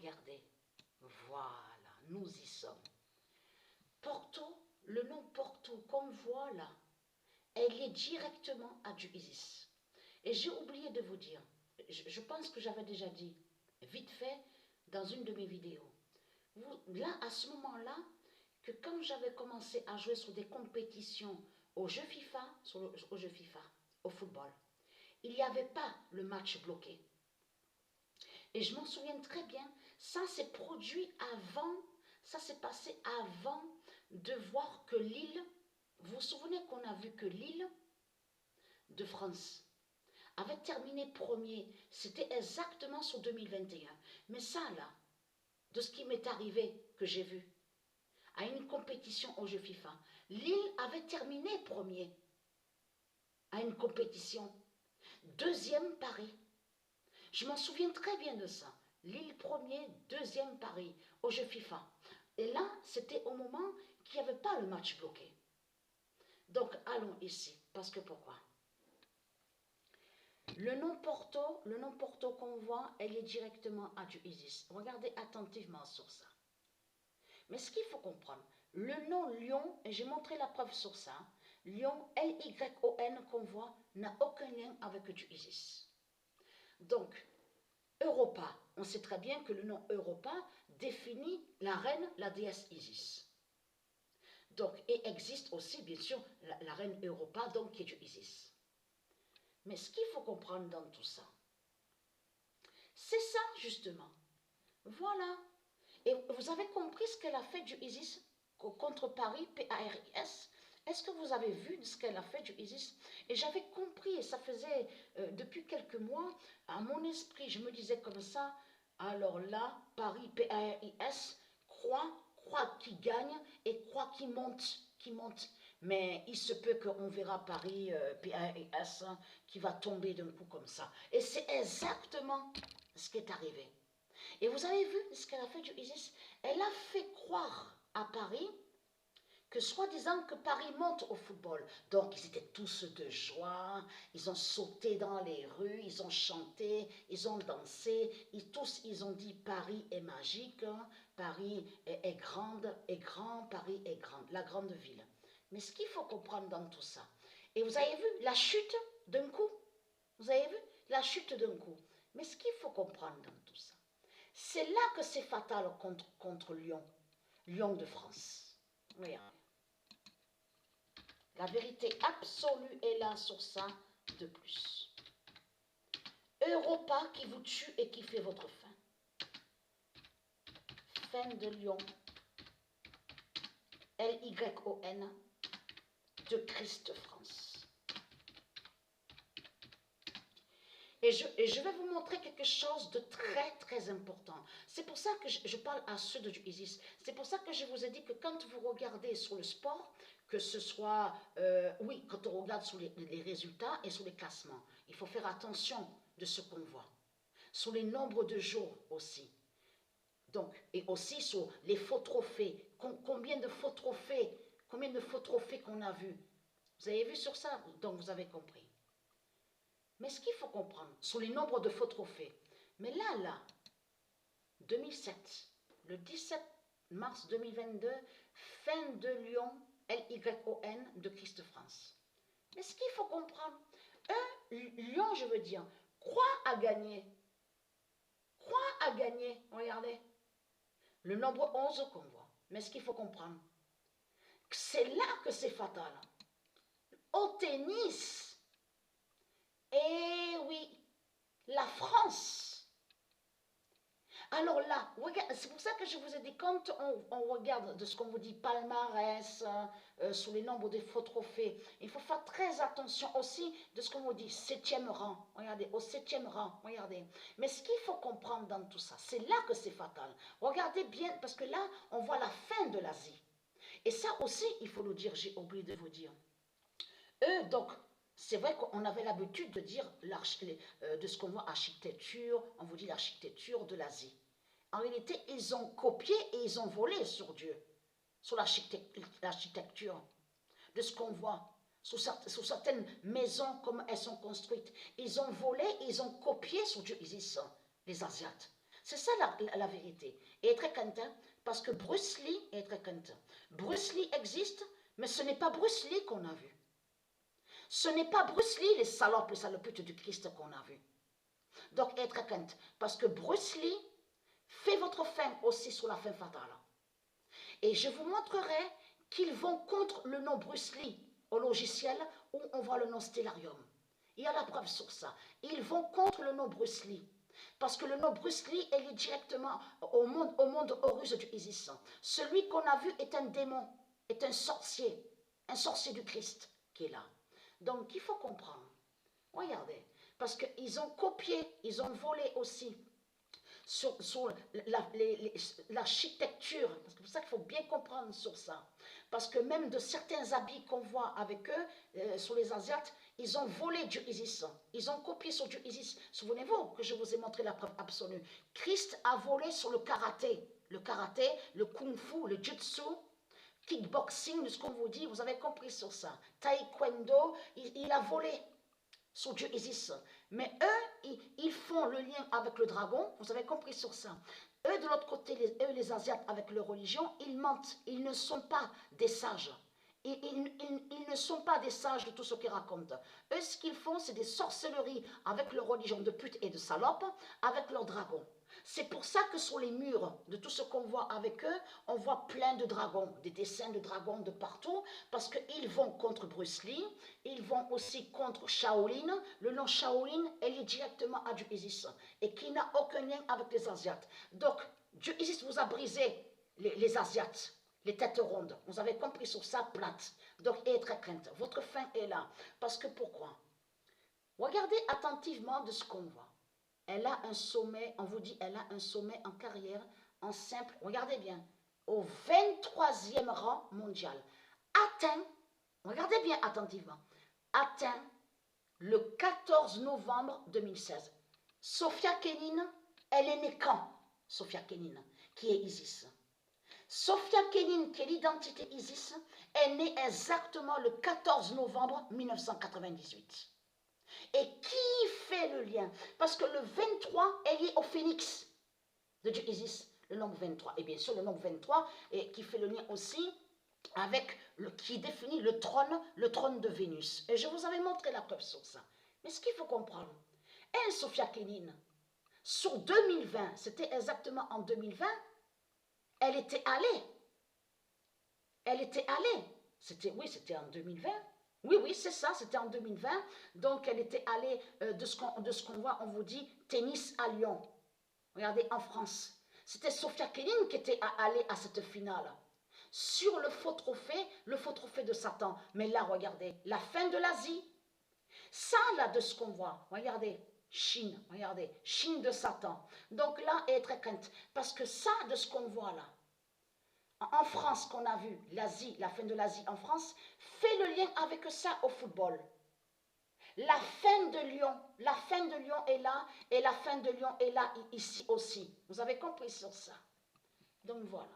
regardez, voilà, nous y sommes. Porto, le nom Porto qu'on voit là, elle est directement à du Isis. Et j'ai oublié de vous dire, je pense que j'avais déjà dit, vite fait, dans une de mes vidéos. Là, à ce moment-là, que quand j'avais commencé à jouer sur des compétitions au jeu FIFA, au football, il n'y avait pas le match bloqué. Et je m'en souviens très bien, ça s'est produit avant, ça s'est passé avant de voir que Lille, vous vous souvenez qu'on a vu que Lille de France avait terminé premier, c'était exactement sur 2021. Mais ça là, de ce qui m'est arrivé, que j'ai vu, à une compétition au jeu FIFA, Lille avait terminé premier à une compétition. Deuxième Paris. Je m'en souviens très bien de ça. Lille premier, deuxième Paris au jeu FIFA. Et là, c'était au moment qu'il n'y avait pas le match bloqué. Donc, allons ici. Parce que pourquoi? Le nom Porto qu'on voit, elle est directement à du Isis. Regardez attentivement sur ça. Mais ce qu'il faut comprendre, le nom Lyon, et j'ai montré la preuve sur ça, Lyon, L-Y-O-N qu'on voit, n'a aucun lien avec du Isis. Donc, Europa, on sait très bien que le nom Europa définit la reine, la déesse Isis. Donc, et existe aussi, bien sûr, la reine Europa, donc qui est du Isis. Mais ce qu'il faut comprendre dans tout ça, c'est ça justement. Voilà. Et vous avez compris ce qu'elle a fait du Isis contre Paris, P-A-R-I-S? Est-ce que vous avez vu ce qu'elle a fait du Isis? Et j'avais compris, et ça faisait depuis quelques mois, à mon esprit, je me disais comme ça, alors là, Paris, P-A-R-I-S, croit qu'il gagne et croit qu'il monte, Mais il se peut qu'on verra Paris, P-A-R-I-S, qui va tomber d'un coup comme ça. Et c'est exactement ce qui est arrivé. Et vous avez vu ce qu'elle a fait du Isis? Elle a fait croire à Paris que soi-disant que Paris monte au football. Donc ils étaient tous de joie, ils ont sauté dans les rues, ils ont chanté, ils ont dansé, ils ont dit Paris est magique, Paris est grande, est grand, Paris est grande, la grande ville. Mais ce qu'il faut comprendre dans tout ça, et vous avez vu la chute d'un coup, vous avez vu la chute d'un coup. Mais ce qu'il faut comprendre dans tout ça, c'est là que c'est fatal contre Lyon, Lyon de France. Oui. La vérité absolue est là sur ça de plus. Europa qui vous tue et qui fait votre fin. Fin de Lyon, L-Y-O-N, de Christ France. Et je vais vous montrer quelque chose de très très important. C'est pour ça que je parle à ceux de Isis. C'est pour ça que je vous ai dit que quand vous regardez sur le sport, que ce soit, oui, quand on regarde sur les résultats et sur les classements, il faut faire attention de ce qu'on voit. Sur les nombres de jours aussi. Donc, et aussi sur les faux trophées. Combien de faux trophées qu'on a vus. Vous avez vu sur ça? Donc vous avez compris. Mais ce qu'il faut comprendre, sur les nombres de faux trophées, mais là, 2007, le 17 mars 2022, fin de Lyon, L-Y-O-N, de Christ France. Mais ce qu'il faut comprendre, Lyon, je veux dire, croit à gagner. Regardez. Le nombre 11 qu'on voit. Mais ce qu'il faut comprendre, c'est là que c'est fatal. Au tennis, eh oui, la France. Alors là, c'est pour ça que je vous ai dit, quand on regarde de ce qu'on vous dit, palmarès, sur les nombres des faux trophées, il faut faire très attention aussi de ce qu'on vous dit, 7e rang, regardez, au 7e rang, regardez. Mais ce qu'il faut comprendre dans tout ça, c'est là que c'est fatal. Regardez bien, parce que là, on voit la fin de l'Asie. Et ça aussi, il faut le dire, j'ai oublié de vous dire. Eux, donc, c'est vrai qu'on avait l'habitude de dire de ce qu'on voit architecture, on vous dit l'architecture de l'Asie. En réalité, ils ont copié et ils ont volé sur Dieu, sur l'architecture, de ce qu'on voit, sur certaines maisons, comme elles sont construites. Ils ont volé et ils ont copié sur Dieu, Isis, les Asiates. C'est ça la vérité. Et très content, parce que Bruce Lee est très content. Bruce Lee existe, mais ce n'est pas Bruce Lee qu'on a vu. Ce n'est pas Bruce Lee, les salopes, les saloputes du Christ qu'on a vu. Donc, être content, parce que Bruce Lee fait votre fin aussi sur la fin fatale. Et je vous montrerai qu'ils vont contre le nom Bruce Lee au logiciel où on voit le nom Stellarium. Il y a la preuve sur ça. Ils vont contre le nom Bruce Lee. Parce que le nom Bruce Lee est lié directement au monde horus du Isis. Celui qu'on a vu est un démon, est un sorcier du Christ qui est là. Donc il faut comprendre. Regardez, parce qu'ils ont copié, ils ont volé aussi sur l'architecture, parce que c'est pour ça qu'il faut bien comprendre sur ça. Parce que même de certains habits qu'on voit avec eux, sur les Asiates, ils ont volé du Isis. Ils ont copié sur du Isis. Souvenez-vous que je vous ai montré la preuve absolue. Christ a volé sur le karaté, le kung-fu, le jutsu, kickboxing, ce qu'on vous dit, vous avez compris sur ça. Taekwondo, il a volé sur Dieu Isis. Mais eux, ils font le lien avec le dragon, vous avez compris sur ça. Eux, de l'autre côté, eux, les Asiates, avec leur religion, ils mentent. Ils ne sont pas des sages. Ils ne sont pas des sages de tout ce qu'ils racontent. Eux, ce qu'ils font, c'est des sorcelleries avec leur religion de pute et de salope, avec leur dragon. C'est pour ça que sur les murs de tout ce qu'on voit avec eux, on voit plein de dragons, des dessins de dragons de partout, parce qu'ils vont contre Bruce Lee, ils vont aussi contre Shaolin. Le nom Shaolin est lié directement à Dieu Isis et qui n'a aucun lien avec les Asiates. Donc, Dieu Isis vous a brisé les Asiates, les têtes rondes. Vous avez compris sur ça, plate. Donc, ayez très crainte. Votre fin est là. Parce que pourquoi? Regardez attentivement de ce qu'on voit. Elle a un sommet, on vous dit, elle a un sommet en carrière, en simple, regardez bien, au 23e rang mondial. Atteint, regardez bien attentivement, atteint le 14 novembre 2016. Sophia Kenin, elle est née quand? Sophia Kenin, qui est Isis. Sophia Kenin, qui est l'identité Isis, est née exactement le 14 novembre 1998. Et qui fait le lien? Parce que le 23 est lié au phénix de Dieu Isis, le nombre 23. Et bien sûr, le nombre 23 qui fait le lien aussi avec qui définit le trône de Vénus. Et je vous avais montré la preuve sur ça. Mais ce qu'il faut comprendre, elle, Sophia Kenin, sur 2020, c'était exactement en 2020, elle était allée. Elle était allée. C'était en 2020. Oui, c'est ça, c'était en 2020. Donc, elle était allée, de ce qu'on voit, on vous dit, tennis à Lyon. Regardez, en France. C'était Sophia Kenin qui était allée à cette finale. Sur le faux trophée de Satan. Mais là, regardez, la fin de l'Asie. Ça, là, de ce qu'on voit, regardez, Chine, regardez, Chine de Satan. Donc là, elle est très crainte. Parce que ça, de ce qu'on voit là, en France, qu'on a vu, l'Asie, la fin de l'Asie en France, fait le lien avec ça au football. La fin de Lyon est là, et la fin de Lyon est là ici aussi. Vous avez compris sur ça? Donc voilà.